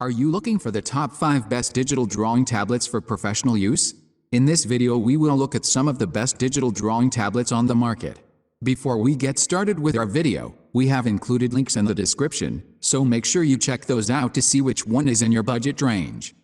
Are you looking for the top 5 best digital drawing tablets for professional use? In this video we will look at some of the best digital drawing tablets on the market. Before we get started with our video, we have included links in the description, so make sure you check those out to see which one is in your budget range.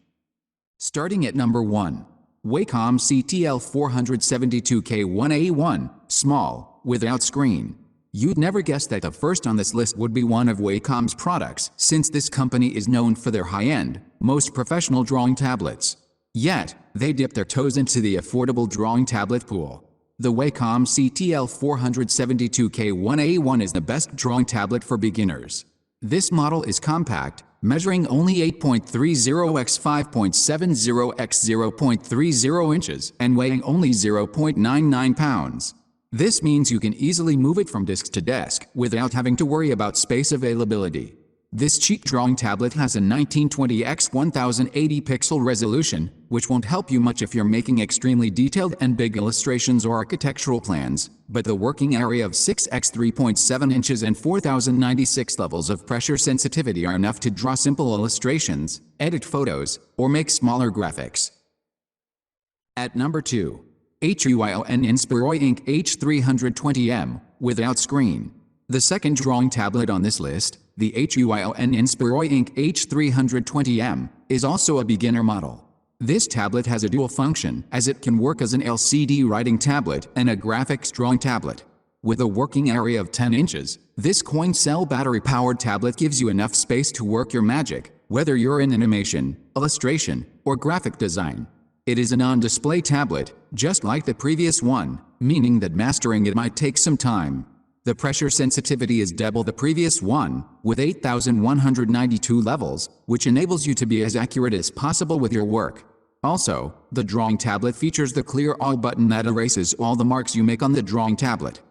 Starting at number 1. wacomctl 472K1A1, small, without screen. You'd never guess that the first on this list would be one of Wacom's products, since this company is known for their high-end, most professional drawing tablets. Yet, they dip their toes into the affordable drawing tablet pool. The wacomctl 472K1A1 is the best drawing tablet for beginners. This model is compact, measuring only 8.30 x 5.70 x 0.30 inches and weighing only 0.99 pounds. This means you can easily move it from desk to desk without having to worry about space availability. This cheap drawing tablet has a 1920 x 1080 pixel resolution, which won't help you much if you're making extremely detailed and big illustrations or architectural plans, but the working area of 6 x 3.7 inches and 4096 levels of pressure sensitivity are enough to draw simple illustrations, edit photos, or make smaller graphics. At number 2. huio inspiroi Inc. H320M, without screen. The second drawing tablet on this list, the huio inspiroi Inc. H320M, is also a beginner model. This tablet has a dual function, as it can work as an LCD writing tablet and a graphics drawing tablet. With a working area of 10 inches, this coin cell battery-powered tablet gives you enough space to work your magic, whether you're in animation, illustration, or graphic design. It is a non-display tablet, just like the previous one, meaning that mastering it might take some time. The pressure sensitivity is double the previous one, with 8,192 levels, which enables you to be as accurate as possible with your work. Also, the drawing tablet features the Clear All button that erases all the marks you make on the drawing tablet.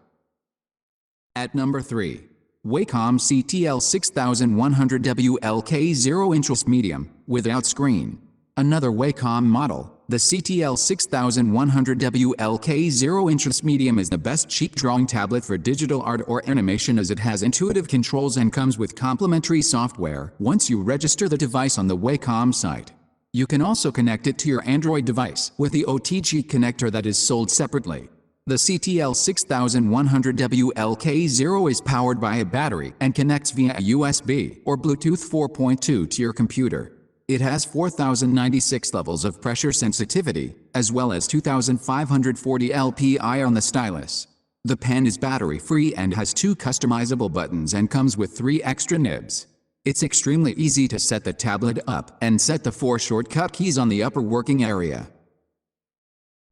At number 3. wacomctl 6100W LK 0-inch medium, without screen. Another Wacom model, the CTL 6100W LK 0-inch medium is the best cheap drawing tablet for digital art or animation, as it has intuitive controls and comes with complimentary software once you register the device on the Wacom site. You can also connect it to your Android device with the OTG connector that is sold separately. The CTL 6100W LK 0 is powered by a battery and connects via USB or Bluetooth 4.2 to your computer. It has 4096 levels of pressure sensitivity, as well as 2540 LPI on the stylus. The pen is battery-free and has 2 customizable buttons and comes with 3 extra nibs. It's extremely easy to set the tablet up and set the 4 shortcut keys on the upper working area.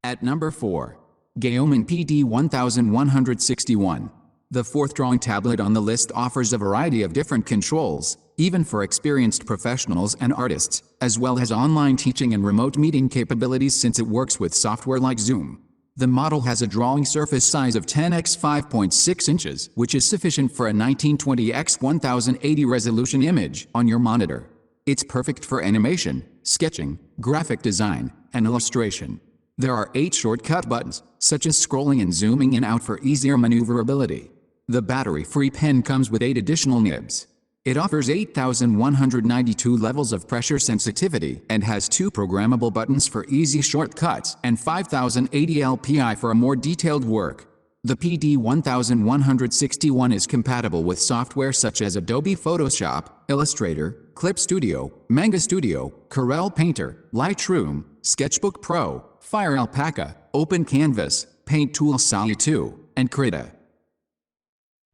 At number 4. GAOMON PD1161. The fourth drawing tablet on the list offers a variety of different controls, even for experienced professionals and artists, as well as online teaching and remote meeting capabilities since it works with software like Zoom. The model has a drawing surface size of 10 x 5.6 inches, which is sufficient for a 1920 x 1080 resolution image on your monitor. It's perfect for animation, sketching, graphic design, and illustration. There are 8 shortcut buttons, such as scrolling and zooming in and out for easier maneuverability. The battery-free pen comes with 8 additional nibs. It offers 8,192 levels of pressure sensitivity and has 2 programmable buttons for easy shortcuts and 5,080 LPI for a more detailed work. The PD1161 is compatible with software such as Adobe Photoshop, Illustrator, Clip Studio, Manga Studio, Corel Painter, Lightroom, Sketchbook Pro, Fire Alpaca, Open Canvas, Paint Tool Sally 2, and Krita.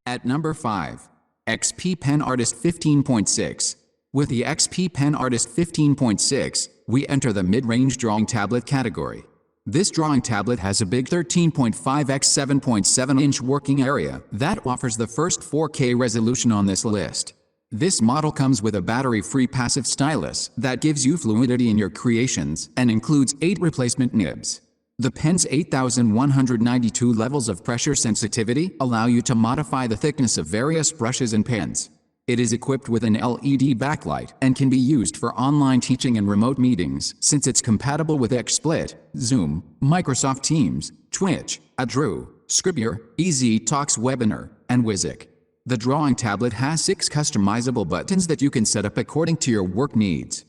At number 5. XP Pen Artist 15.6. With the XP Pen Artist 15.6, we enter the mid-range drawing tablet category. This drawing tablet has a big 13.5 x 7.7 inch working area that offers the first 4K resolution on this list. This model comes with a battery-free passive stylus that gives you fluidity in your creations and includes 8 replacement nibs. The pen's 8,192 levels of pressure sensitivity allow you to modify the thickness of various brushes and pens. It is equipped with an LED backlight and can be used for online teaching and remote meetings since it's compatible with XSplit, Zoom, Microsoft Teams, Twitch, Adru, Scribbr, EasyTalks Webinar, and Wizik. The drawing tablet has 6 customizable buttons that you can set up according to your work needs.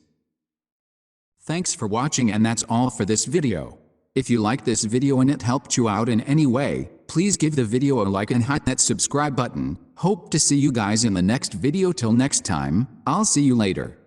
Thanks for watching, and that's all for this video. If you liked this video and it helped you out in any way, please give the video a like and hit that subscribe button. Hope to see you guys in the next video. Till next time, I'll see you later.